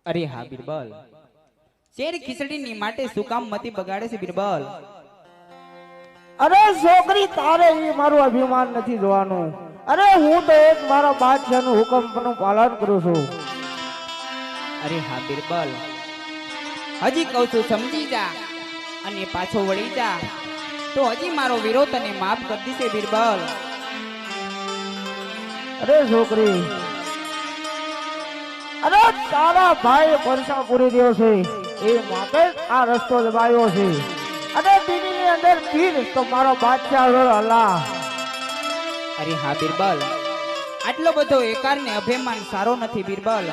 અરે હા બિરબલ, શેર ખીચડીની માટે શું કામ મતી બગાડે છે બિરબલ? અરે છોકરી, તારે એ મારું અભિમાન નથી જોવાનું. અરે હું તો એક મારા બાદશાહનું હુકમનું પાલન કરું છું. અરે હા બિરબલ, હજી કહું છું સમજી જા અને પાછો વળી જા તો હજી મારો વિરોધ તને માફ કરી દેશે બિરબલ. અરે છોકરી, અરે તારા ભાઈ પરસા પૂરી રહ્યો છે એ માટે આ રસ્તો દબાયો છે. અને દીની અંદર પીર તો મારો બાદશાહ અલ્લાહ. અરે હા બિરબલ, આટલો બધો એકાર ને અભિમાન સારો નથી બિરબલ.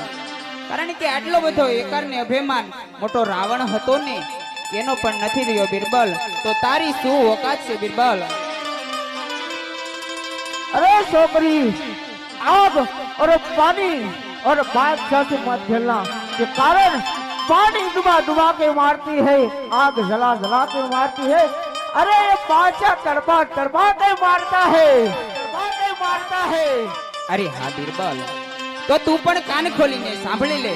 કારણ કે આટલો બધો એકાર ને અભિમાન મોટો રાવણ હતો ને એનો પણ નથી રહ્યો બિરબલ. તો તારી શું ઓકાત છે બિરબલ? अरे छोकरी, आग और पानी और बादशाह से मत खेलना के कारण पानी डुबा डुबा के मारती है, आग जला जला के मारती है. अरे ये बादशाह तड़पा तड़पा के मारता है, तड़पा के मारता है. અરે હા બિરબલ, તો તું પણ કાન ખોલીને સાંભળી લે.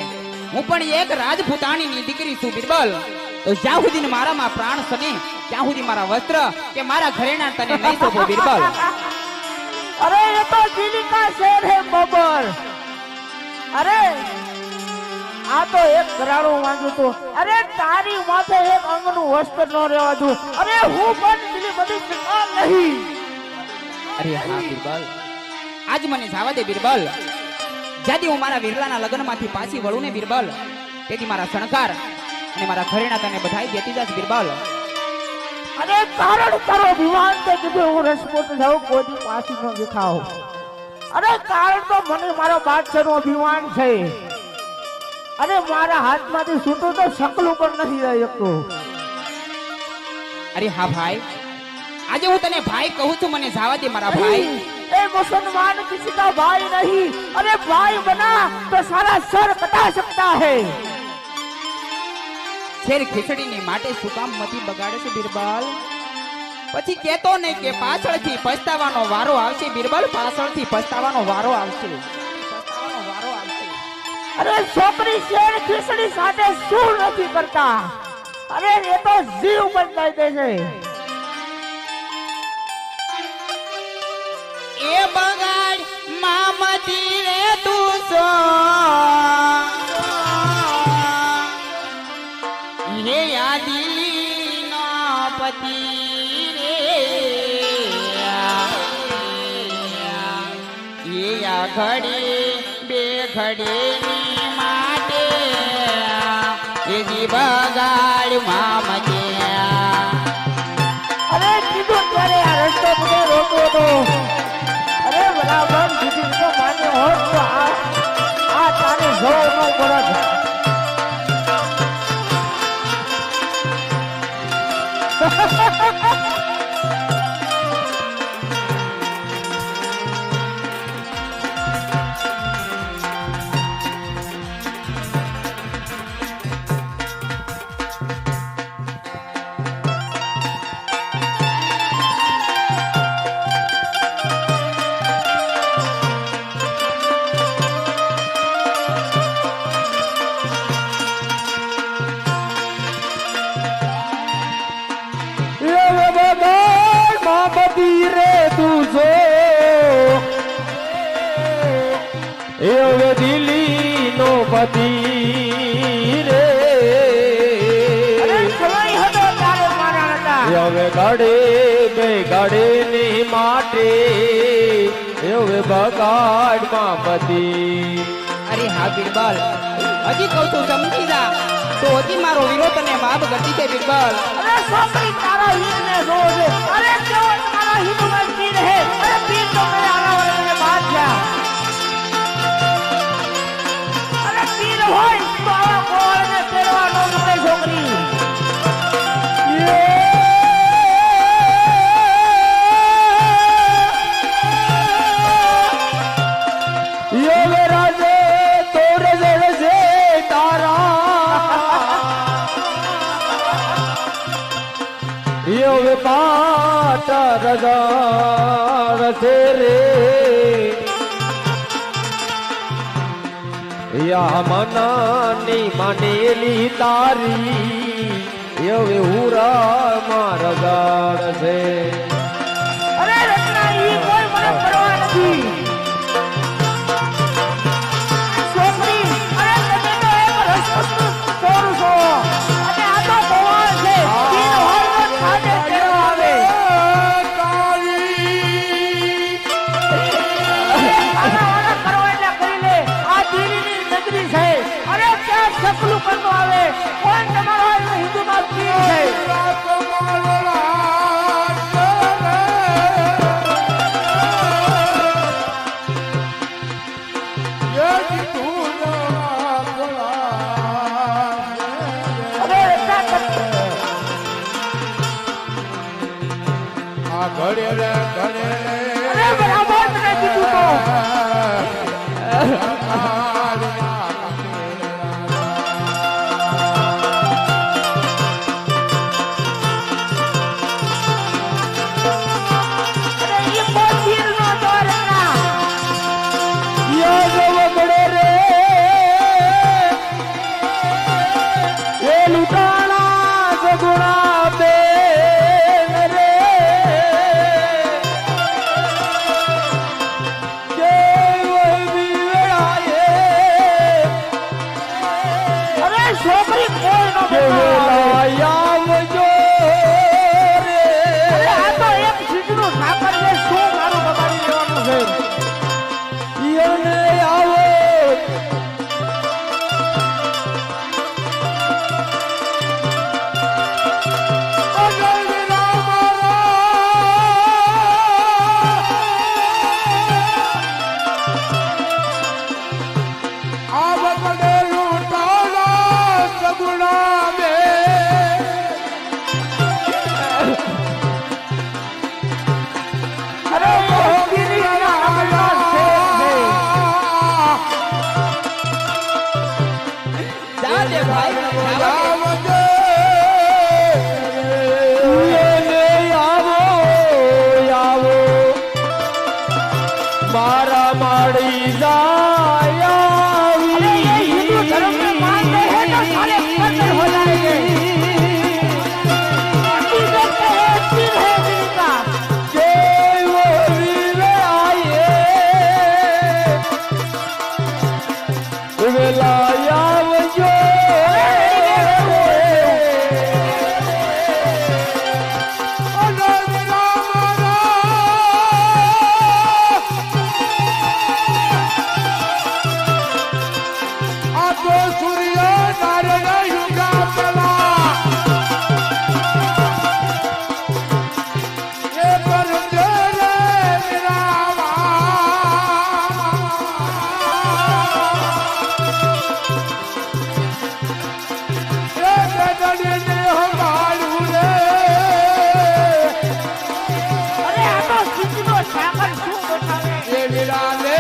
હું પણ એક રાજપૂતાણીની દીકરી છું બિરબલ. તો જ્યાં સુધી મારામાં પ્રાણ સને ત્યાં સુધી મારા વસ્ત્ર કે મારા ઘરેણા તને નહીં શોભો બિરબલ. अरे ये तो दिल्ली का शेर है बबर. अरे आ तो एक घराणो मांग्યું તો અરે તારી માથે એક અંગનું વસ્ત્ર ન રહેવા દઉં. અરે હું પણ દિલ્હી બધી જગ્યા નહીં. અરે હા બિરબલ, આજ મને જવા દે બિરબલ. જ્યાંથી હું મારા વિરલાના લગ્નમાંથી પાછી વળું ને બિરબલ, તેથી મારા શણકાર અને મારા ઘરેણા તને બધાઈ દેતી જાસ બિરબલ. અરે કારણ તારો વિમાન તે કીધું હું રસકોટ જાઉં કોઈ પાછી ન દેખાવ. અરે કારણ તો મને મારો બાદશાહનો અભિમાન છે. અરે મારા હાથમાંથી છૂટું તો શકલું પણ નથી રહી શકતું. અરે હા ભાઈ, આજે હું તને ભાઈ કહું છું, મને જવા દે મારા ભાઈ. ए मुसलमान किसी का भाई नहीं. अरे भाई बना तो सारा सर कटा सकता है. શેર ખીચડીની માટે શું કામ મતી બગાડે છે બિરબલ? પછી કેતો નહીં કે પાછળથી પછતાવાનો વારો આવશે બિરબલ, પાછળથી પછતાવાનો વારો આવશે, પછતાવાનો વારો આવશે. अरे छोकरी शेर खिचड़ी साथे શું નથી કરતા. अरे ये तो जीव बदलाई दे છે. એ બગાડ મામતી રે તું સો હે યાદી નો પતિ રે એ આ ઘડી બે ઘડી ની માટે એ જી બગાડ મામતી. અરે કીધું ત્યારે આ રસ્તો મને રોકવો તો. અરે બરાબર દીદી તો માને હોત તો આ તારે જોર નો પડત. હવે દિલ્હી નો પતિ રે. અરે સમય હતો તારે મારા હતા. હવે ગાડે બે ગાડે ની માટે હવે બગાડ માં પતિ. અરે હા બિરબલ, હજી કહું છું સમજી જા તો હજી મારો વિરોધ તને માફ કરતી છે બિરબલ. અરે છોકરી તારા હિત ને જોજે. અરે કેવો તારા હિત માં પીર હે. અરે પીર તો મેં આના વાળા બાદશાહ. અરે પીર હોય તો આવા કોળને ફેરવા ન મળે છોકરી. પાટા રજા રે આ મનની માનેલી તારી એવે હુરા મારા ગાડ છે અરે રત્ના ઈ કોઈ મને પરવા નથી છોકરી અરે તમે તો એક રસપસનું ચોર છો અને આ તો ભગવાન છે તીન વારનો છાડે તેરો આવે આના કરવા એટલે કરી લે આ દિલ્હીની નગરી છે અરે ત્યાં સકલું કરતો આવે કોણ તમારો હિન્દુમાં પીર છે ઘડે રે ઘડે અરે બરાબર મને કીધું તો અરે ઈ પોતીર નો દોરના યાદ વગડે રે એ લૂટાણા સગુણા બેન રે અરે છોકરી કોઈ નો આવજો રે અરે આ તો એક ચીજનું સાકર છે શું મારું બગાડી લેવાનું છે યને આવો અરે ગિરિયા અમદાવાદ જાજે ભાઈ જાવા દે. યને આવો આવો મારા માડી જાય अरे ये हिंदू धर्म में मानते हैं तो साले कत्ल हो जाएंगे हकीकत में एक पीर है जिनका अरे आ तो सिद्धनो सागर શું બતાવે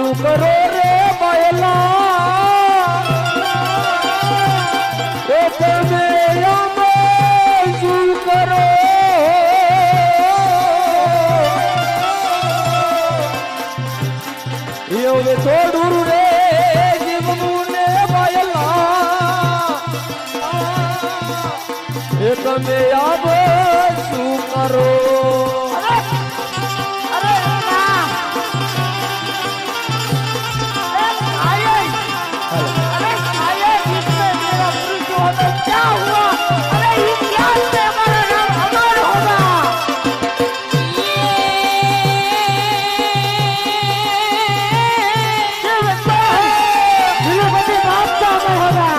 શું કરો રે બયલા એ તમે આમાં શું કરો એવું થોડું રે જીવનું ને બયલા એ તમે આમ શું કરો क्या हुआ? अरे इतिहास में हमारा नाम अमर होगा। तिरुपति बाप का अमर होगा।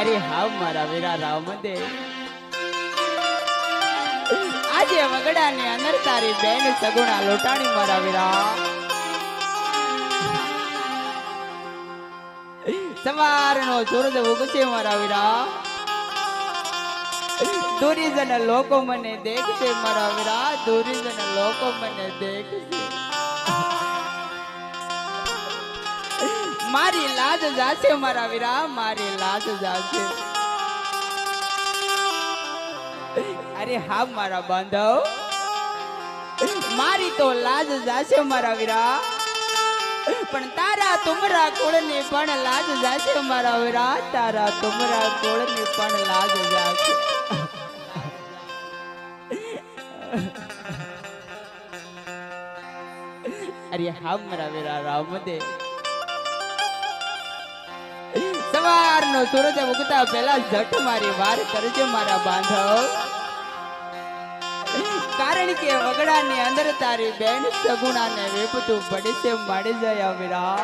અરે હાવ મારા વીરા રામદે આજે વગડા ને અંદર તારી બેન સગુણા લોટાણી મારા વીરા સવારનો સૂરજ ઉગશે મારા વીરા દુર્જન લોકો મને દેખશે મારા વીરા દુર્જન લોકો મને દેખશે મારી લાજ જાશે મારા વીરા મારી લાજ જાશે અરે હા મારા બાંધવ મારી તો લાજ જાશે મારા વીરા પણ તારા તુમરા કુળની પણ લાજ જાશે મારા વીરા તારા તુમરા કુળની પણ લાજ જાશે અરે હા મારા વીરા રામદે સવારનો સૂરજ ઉગતા પહેલા ઝટ મારી વાર કરજે મારા બાંધવ કારણ કે વગડાની અંદર તારી બેન સગુણાને વેપતું પડશે મળી જાય વીરા